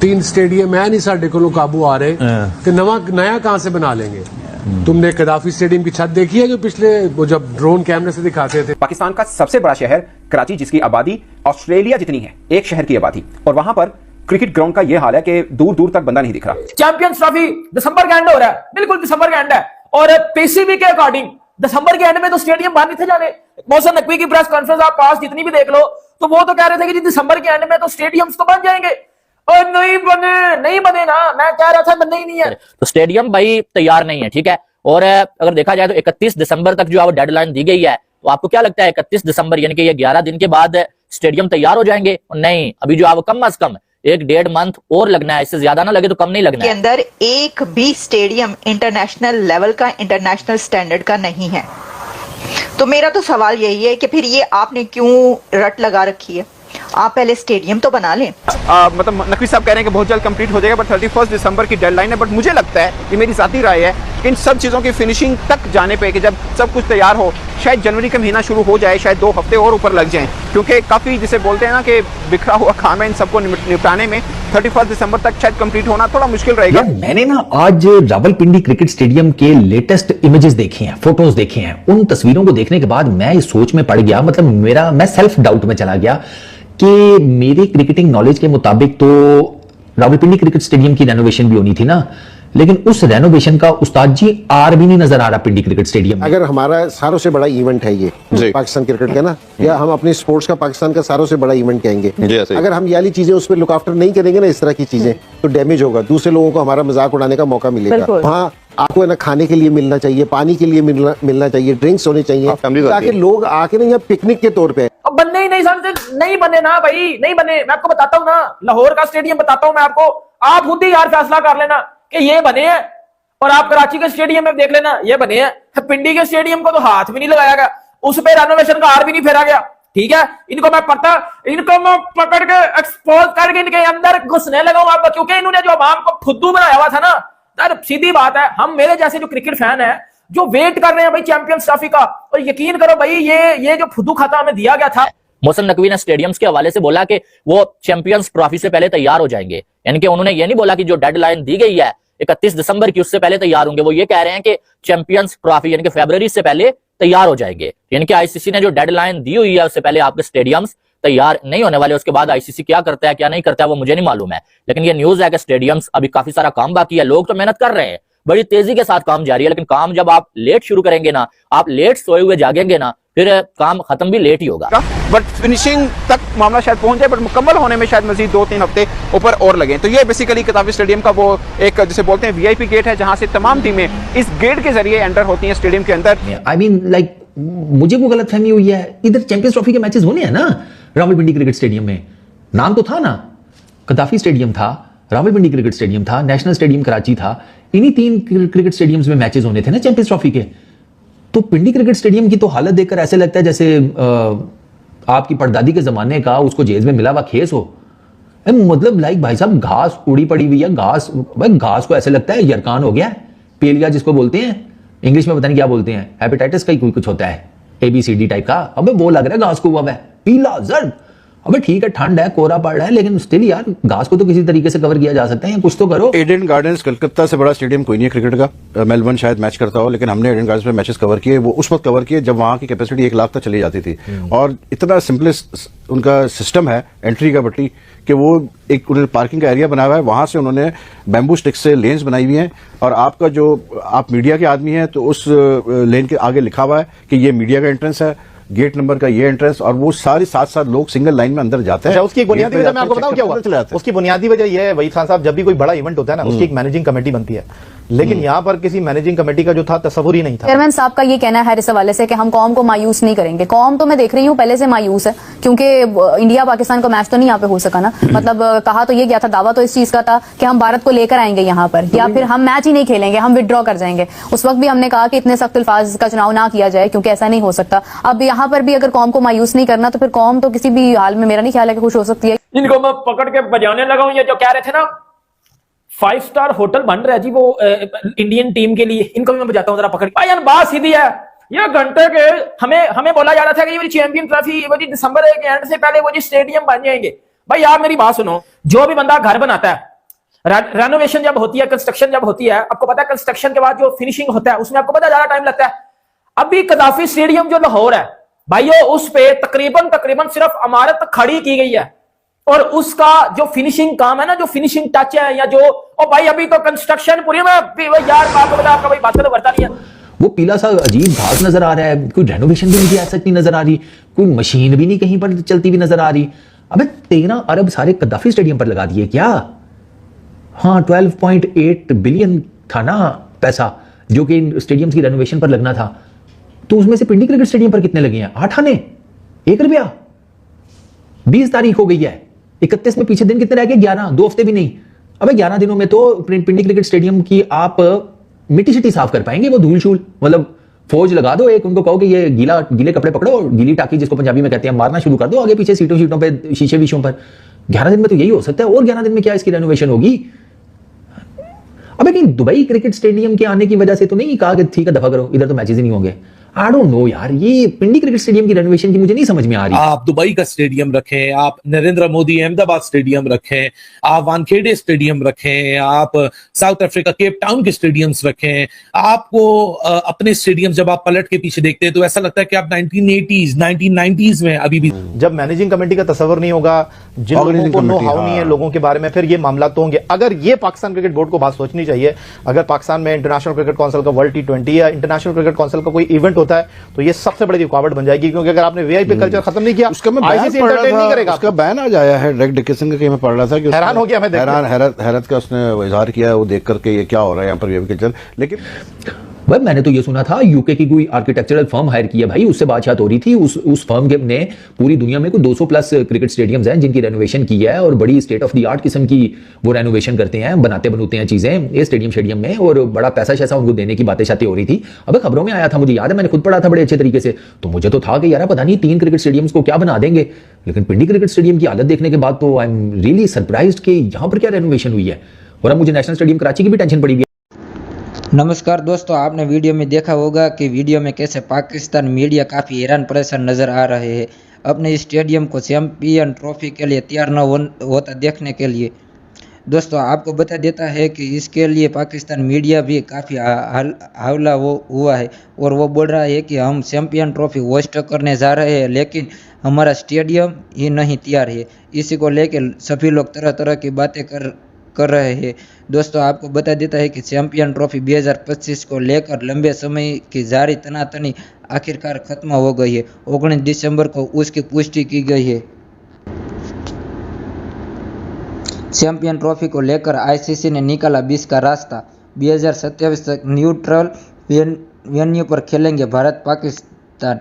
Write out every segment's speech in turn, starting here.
तीन स्टेडियम है नहीं साढ़े को काबू आ रहे तो नया कहां से बना लेंगे। तुमने कदाफी स्टेडियम की छत देखी है जो पिछले वो जब ड्रोन कैमरे से दिखाते थे। पाकिस्तान का सबसे बड़ा शहर कराची, जिसकी आबादी ऑस्ट्रेलिया जितनी है, एक शहर की आबादी, और वहां पर क्रिकेट ग्राउंड का यह हाल है कि दूर दूर तक बंदा नहीं दिख रहा। चैंपियंस ट्रॉफी दिसंबर के एंड हो रहा है, बिल्कुल दिसंबर के एंड है, और पीसीबी के अकॉर्डिंग दिसंबर के एंड में तो स्टेडियम बन नहीं थे जाने। मोहसिन नकवी की प्रेस कॉन्फ्रेंस आप पास जितनी भी देख लो तो वो तो कह रहे थे कि दिसंबर के एंड में तो स्टेडियम्स तो बन जाएंगे, और नहीं बने ना। मैं कह रहा था बनने ही नहीं है। तो स्टेडियम भाई तैयार नहीं है, ठीक है। और अगर देखा जाए तो 31 दिसंबर तक जो डेडलाइन दी गई है, तो आपको क्या लगता है 31 दिसंबर यानी कि ये 11 दिन के बाद स्टेडियम तैयार हो जाएंगे? नहीं, अभी जो आप कम अज कम 1-1.5 मंथ और लगना है, इससे ज्यादा ना लगे तो कम नहीं लगना है। के अंदर एक भी स्टेडियम इंटरनेशनल लेवल का, इंटरनेशनल स्टैंडर्ड का नहीं है। तो मेरा तो सवाल यही है कि फिर ये आपने क्यों रट लगा रखी है? आप पहले स्टेडियम तो बना लें। मतलब नकवी साहब कह रहे हैं कि बहुत जल्द कंप्लीट हो जाएगा, बट 31 दिसंबर की डेडलाइन है। बट मुझे लगता है, ये मेरी ज़ाती राय है, कि इन सब चीज़ों की फिनिशिंग तक जाने पे, कि जब सब कुछ तैयार हो, शायद जनवरी का महीना शुरू हो जाए, शायद 2 हफ्ते और ऊपर लग जाएं, क्योंकि काफ़ी जिसे बोलते हैं ना कि बिखरा हुआ काम है, इन सबको निपटाने में 31 दिसंबर तक शायद कंप्लीट होना थोड़ा मुश्किल रहेगा। मैंने ना आज रावलपिंडी क्रिकेट स्टेडियम के लेटेस्ट इमेजेस देखे हैं, फोटोज देखे हैं। उन तस्वीरों को देखने के बाद मैं इस सोच में पड़ गया, मतलब मैं सेल्फ डाउट में चला गया कि मेरे क्रिकेटिंग नॉलेज के मुताबिक तो रावलपिंडी क्रिकेट स्टेडियम की रेनोवेशन भी होनी थी ना, लेकिन उस रेनोवेशन का उस्ताद जी आर भी नहीं नजर आ रहा पिंडी क्रिकेट स्टेडियम में। अगर हमारा सारों से बड़ा इवेंट है ये पाकिस्तान क्रिकेट का ना, या हम अपने स्पोर्ट्स का पाकिस्तान का सारों से बड़ा इवेंट कहेंगे, अगर हम ये वाली चीजें उस पर लुक आफ्टर नहीं करेंगे ना, इस तरह की चीजें, तो डैमेज होगा। दूसरे लोगों को हमारा मजाक उड़ाने का मौका मिलेगा। वहाँ आपको ना खाने के लिए मिलना चाहिए, पानी के लिए मिलना चाहिए, ड्रिंक्स होने चाहिए, ताकि लोग आके ना यहाँ पिकनिक के तौर पे। अब बनने ही नहीं समझते, नहीं बने ना भाई, नहीं बने। मैं आपको बताता हूँ ना, लाहौर का स्टेडियम बताता हूँ मैं आपको, आप खुद ही यार फैसला कर लेना कि ये बने हैं, और आप कराची के स्टेडियम में देख लेना ये बने हैं। पिंडी के स्टेडियम को तो हाथ भी नहीं लगाया गया, उस पर रेनोवेशन का हार भी नहीं फेरा गया, ठीक है। इनको मैं पकड़ के एक्सपोज करके इनके अंदर घुसने लगा हूं आपको, क्योंकि इन्होंने जो आवाम को फुद्दू बनाया हुआ था ना, यार सीधी बात है, हम मेरे जैसे जो क्रिकेट फैन है जो वेट कर रहे हैं भाई चैंपियंस ट्रॉफी का, और यकीन करो भाई ये जो फुद्दू खाता हमें दिया गया था। मोहसिन नकवी ने स्टेडियम्स के हवाले से बोला कि वो चैंपियंस ट्रॉफी से पहले तैयार हो जाएंगे, यानी कि उन्होंने ये नहीं बोला कि जो डेडलाइन दी गई है 31 दिसंबर की उससे पहले तैयार होंगे। वो ये कह रहे हैं कि चैंपियंस ट्रॉफी यानी कि फरवरी से पहले तैयार हो जाएंगे, यानी कि आईसीसी ने जो डेडलाइन दी हुई है उससे पहले आपके स्टेडियम्स तैयार नहीं होने वाले। उसके बाद आईसीसी क्या करता है क्या नहीं करता है वो मुझे नहीं मालूम है, लेकिन ये न्यूज है कि स्टेडियम्स अभी काफी सारा काम बाकी है। लोग तो मेहनत कर रहे हैं, बड़ी तेजी के साथ काम जारी है, लेकिन काम जब आप लेट शुरू करेंगे ना, आप लेट सोए हुए जागेंगे ना, फिर काम खत्म भी लेट ही होगा। बट फिनिशिंग तक मामला शायद पहुंच जाए, बट मुकम्मल होने में शायद मजीद 2-3 हफ्ते ऊपर और लगे। तो ये बेसिकली कदाफी स्टेडियम का वो एक जिसे बोलते हैं वीआईपी गेट है, जहां से तमाम टीमें इस गेट के जरिए एंटर होती हैं स्टेडियम के अंदर। आई मीन लाइक मुझे वो गलतफहमी हुई है, इधर चैंपियंस ट्रॉफी के मैचेस होने हैं ना रावलपिंडी क्रिकेट स्टेडियम में, नाम तो था ना, कदाफी स्टेडियम था, रावलपिंडी क्रिकेट स्टेडियम था, नेशनल स्टेडियम कराची था, इन्हीं 3 क्रिकेट स्टेडियम्स में मैचेस होने थे ना चैंपियंस ट्रॉफी के। तो पिंडी क्रिकेट स्टेडियम की तो हालत देखकर ऐसे लगता है जैसे आपकी परदादी के जमाने का उसको जेल में मिला हुआ खेस हो। मतलब लाइक भाई साहब घास उड़ी पड़ी हुई है, घास को ऐसे लगता है यरकान हो गया है, पेलिया जिसको बोलते हैं, इंग्लिश में पता नहीं क्या बोलते हैं, हेपेटाइटिस का ही कुछ होता है, ABCD टाइप का। अबे वो लग रहा है घास को हुआ है पीला जर्द। अबे ठीक है, ठंड है, कोहरा पड़ रहा है, लेकिन स्टिल यार घास को तो किसी तरीके से कवर किया जा सकता है, या कुछ तो करो। एडन गार्डन्स कलकत्ता से बड़ा स्टेडियम कोई नहीं है क्रिकेट का, मेलबर्न शायद मैच करता हो, लेकिन हमने एडन गार्डन्स में मैचेस कवर किए। वो उस वक्त कवर किए जब वहां की कैपेसिटी 1 लाख तक चली जाती थी, और इतना सिंपलेस्ट उनका सिस्टम है एंट्री का बट्टी, कि वो एक उन्होंने पार्किंग का एरिया बनाया हुआ है, वहां से उन्होंने बैम्बू स्टिक से लेन्स बनाई हुई हैं, और आपका जो आप मीडिया के आदमी हैं तो उस लेन के आगे लिखा हुआ है कि ये मीडिया का एंट्रेंस है, गेट नंबर का ये एंट्रेंस, और वो सारे 7-7 लोग सिंगल लाइन में अंदर जाते हैं। उसकी बुनियादी वजह मैं आपको बताऊं क्या हुआ? उसकी बुनियादी वजह यह है वहीद खान साहब, जब भी कोई बड़ा इवेंट होता है ना, उसकी एक मैनेजिंग कमेटी बनती है, लेकिन यहाँ पर किसी मैनेजिंग कमेटी का जो था तस्वुर ही नहीं था। चेयरमैन साहब का ये कहना है इस हवाले से कि हम कौम को मायूस नहीं करेंगे। कौम तो मैं देख रही हूँ पहले से मायूस है, क्योंकि इंडिया पाकिस्तान का मैच तो नहीं यहाँ पे हो सका ना। मतलब कहा तो ये गया था, दावा तो इस चीज का था कि हम भारत को लेकर आएंगे यहाँ पर, या फिर हम मैच ही नहीं खेलेंगे, हम विड्रॉ कर जाएंगे। उस वक्त भी हमने कहा कि इतने सख्त अल्फाज का चुनाव ना किया जाए, क्योंकि ऐसा नहीं हो सकता। अब यहाँ पर भी अगर कौम को मायूस नहीं करना, तो फिर कौम तो किसी भी हाल में मेरा नहीं ख्याल है कि खुश हो सकती है। इनको मैं पकड़ के बजाने लगा हूं, ये जो कह रहे थे ना 5 स्टार होटल बन रहा है जी वो इंडियन टीम के लिए, इनको भी मैं बजाता हूं जरा पकड़ के। भाई बात सीधी है, ये घंटे के हमें बोला जा रहा था कि ये चैंपियन ट्रॉफी दिसंबर के एंड से पहले वो जी स्टेडियम बन जाएंगे। भाई आप मेरी बात सुनो, जो भी बंदा घर बनाता है, रेनोवेशन जब होती है, कंस्ट्रक्शन जब होती है, आपको पता है कंस्ट्रक्शन के बाद जो फिनिशिंग होता है उसमें आपको पता है ज्यादा टाइम लगता है। अभी कदाफी स्टेडियम जो लाहौर है भाइयों, उस पे तकरीबन सिर्फ इमारत खड़ी की गई है और उसका जो फिनिशिंग काम है ना, जो फिनिशिंग टच है या जो, ओ भाई अभी तो कंस्ट्रक्शन पूरी में यार आपको पता, आपका भाई बात तो करता नहीं है। वो पीला सा अजीब घास नजर आ रहा है, कोई रेनोवेशन भी मुझे ऐसा नहीं नजर आ रही, कोई मशीन भी नहीं कहीं पर चलती हुई नजर आ रही। अबे 13 अरब सारे कद्दाफी स्टेडियम पर लगा दिए क्या? हाँ 12.8 बिलियन था ना पैसा जो कि स्टेडियम की रेनोवेशन पर लगना था, तो उसमें से पिंडी क्रिकेट स्टेडियम पर कितने लगे हैं? 8 आने, 1 रुपया। 20 तारीख हो गई है, 31 में पीछे दिन कितने रह गए? 11, 2 हफ्ते भी नहीं। अबे 11 दिनों में तो पिंडी क्रिकेट स्टेडियम की आप मिट्टी शिट्टी साफ कर पाएंगे? वो धूल शूल, मतलब फौज लगा दो एक, उनको कहो कि ये गीले कपड़े पकड़ो, गीली टाकी जिसको पंजाबी में कहते हैं, मारना शुरू कर दो आगे पीछे सीटों पे, शीशे विशों पर। 11 दिन में तो यही हो सकता है, और 11 दिन में क्या इसकी रेनोवेशन होगी? अबे कहीं दुबई क्रिकेट स्टेडियम के आने की वजह से तो नहीं कहा कि ठीक है दफा करो, इधर तो मैचेस ही नहीं होंगे? आई डोंट नो यार, ये पिंडी क्रिकेट स्टेडियम की रेनोवेशन की मुझे नहीं समझ में आ रही। आप दुबई का स्टेडियम रखें, आप नरेंद्र मोदी अहमदाबाद स्टेडियम रखें, आप वानखेड़े स्टेडियम रखें, आप साउथ अफ्रीका केप टाउन के स्टेडियम्स रखें, आपको अपने स्टेडियम जब आप पलट के पीछे देखते हैं तो ऐसा लगता है कि आप 1980s 1990s में अभी भी। जब मैनेजिंग कमेटी का तस्वर नहीं होगा, जिन लोगों को नो हाउ नहीं है लोगों के बारे में, फिर ये मामला तो होंगे। अगर ये पाकिस्तान क्रिकेट बोर्ड को बात सोचनी चाहिए, अगर पाकिस्तान में इंटरनेशनल क्रिकेट काउंसिल का वर्ल्ड T20 या इंटरनेशनल क्रिकेट काउंसिल का कोई इवेंट होता है तो ये सबसे बड़ी रुकावट बन जाएगी, क्योंकि अगर आपने वीआईपी कल्चर खत्म नहीं किया, उसका मैं आईसीसी एंटरटेन नहीं करेगा। उसका बैन आज आया है रेग डिकिसन का, कि मैं पढ़ रहा था कि हैरान हो गया मैं, हैरत का उसने इजहार किया है वो देख करके, ये क्या हो रहा है यहाँ पर वीआईपी कल्चर। लेकिन भाई मैंने तो ये सुना था यूके की कोई आर्किटेक्चरल फर्म हायर की है भाई, उससे बातचीत हो रही थी, उस फर्म के ने पूरी दुनिया में कोई 200 प्लस क्रिकेट स्टेडियम्स हैं जिनकी रेनोवेशन की है, और बड़ी स्टेट ऑफ द आर्ट किस्म की वो रेनोवेशन करते हैं, बनाते हैं चीजें ये स्टेडियम में, और बड़ा पैसा शैसा उनको देने की बातें शातें हो रही थी। अब खबरों में आया था, मुझे याद है, मैंने खुद पढ़ा था बड़े अच्छे तरीके से, तो मुझे तो था कि यार पता नहीं 3 क्रिकेट स्टेडियम्स को क्या बना देंगे, लेकिन पिंडी क्रिकेट स्टेडियम की हालत देखने के बाद तो आई एम रियली सरप्राइज्ड कि यहाँ पर क्या रेनोवेशन हुई है। और अब मुझे नेशनल स्टेडियम कराची की भी टेंशन पड़ी हुई है। नमस्कार दोस्तों, आपने वीडियो में देखा होगा कि वीडियो में कैसे पाकिस्तान मीडिया काफ़ी हैरान परेशान नज़र आ रहे हैं अपने इस स्टेडियम को चैंपियन ट्रॉफी के लिए तैयार न होता देखने के लिए। दोस्तों आपको बता देता है कि इसके लिए पाकिस्तान मीडिया भी काफ़ी हावला हुआ है और वो बोल रहा है कि हम चैंपियन ट्रॉफी होस्ट करने जा रहे हैं, लेकिन हमारा स्टेडियम ही नहीं तैयार है। इसी को लेकर सभी लोग तरह तरह की बातें कर रहे हैं। दोस्तों आपको बता देता है कि चैंपियन ट्रॉफी 2025 को लेकर लंबे समय की जारी तनातनी आखिरकार खत्म हो गई है। 19 दिसंबर को उसकी पुष्टि की गई है। चैंपियन ट्रॉफी को लेकर आईसीसी ने निकाला 20 का रास्ता। 2027 तक न्यूट्रल वेन्यू पर खेलेंगे भारत पाकिस्तान।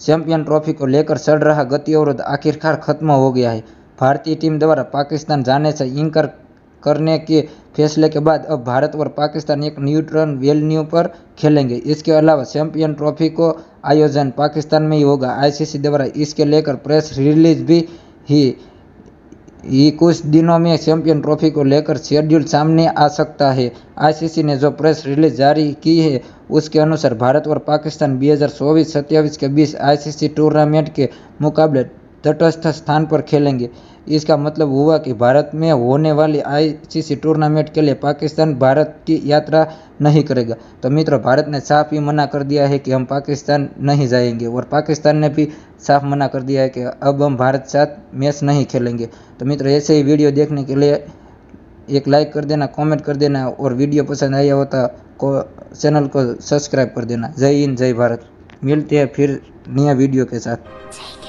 चैंपियन ट्रॉफी को लेकर चल रहा गति अवरोध आखिरकार खत्म हो गया है। भारतीय टीम द्वारा पाकिस्तान जाने से इनकार करने के फैसले के बाद अब भारत और पाकिस्तान एक न्यूट्रल वेन्यू पर खेलेंगे। इसके अलावा चैंपियन ट्रॉफी को आयोजन पाकिस्तान में ही होगा। आईसीसी द्वारा इसके लेकर प्रेस रिलीज भी ही कुछ दिनों में चैंपियन ट्रॉफी को लेकर शेड्यूल सामने आ सकता है। आईसीसी ने जो प्रेस रिलीज जारी की है उसके अनुसार भारत और पाकिस्तान 2024-27 के बीच आईसीसी टूर्नामेंट के मुकाबले तटस्थ स्थान पर खेलेंगे। इसका मतलब हुआ कि भारत में होने वाली आईसीसी टूर्नामेंट के लिए पाकिस्तान भारत की यात्रा नहीं करेगा। तो मित्रों, भारत ने साफ ही मना कर दिया है कि हम पाकिस्तान नहीं जाएंगे और पाकिस्तान ने भी साफ मना कर दिया है कि अब हम भारत साथ मैच नहीं खेलेंगे। तो मित्रों, ऐसे ही वीडियो देखने के लिए एक लाइक कर देना, कमेंट कर देना और वीडियो पसंद आया होता चैनल को सब्सक्राइब कर देना। जय हिंद, जय भारत। मिलते हैं फिर नया वीडियो के साथ।